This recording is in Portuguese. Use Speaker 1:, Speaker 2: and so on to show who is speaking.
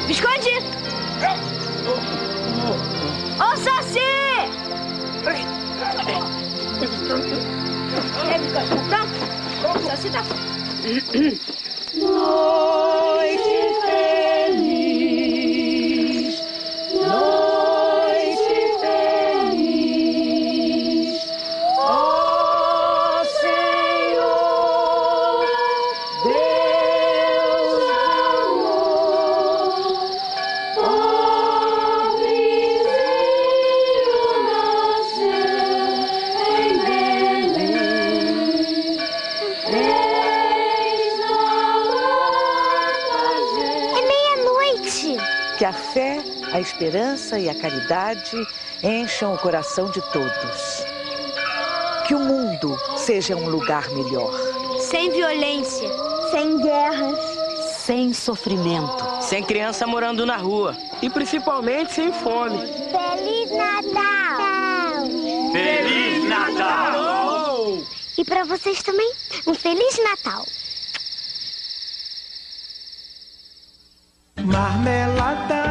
Speaker 1: Me esconde! Ô, Saci! E aí, Biscoito, tá pronto? O Saci tá pronto. Noite feliz, noite feliz, ó Senhor, Deus amor, pobrezinho nasceu em Belém.
Speaker 2: Que a fé, a esperança e a caridade encham o coração de todos. Que o mundo seja um lugar melhor.
Speaker 1: Sem violência.
Speaker 3: Sem guerras.
Speaker 4: Sem sofrimento.
Speaker 5: Sem criança morando na rua.
Speaker 6: E principalmente sem fome.
Speaker 3: Feliz Natal!
Speaker 7: Feliz Natal!
Speaker 3: E para vocês também, um Feliz Natal!
Speaker 8: Marmelada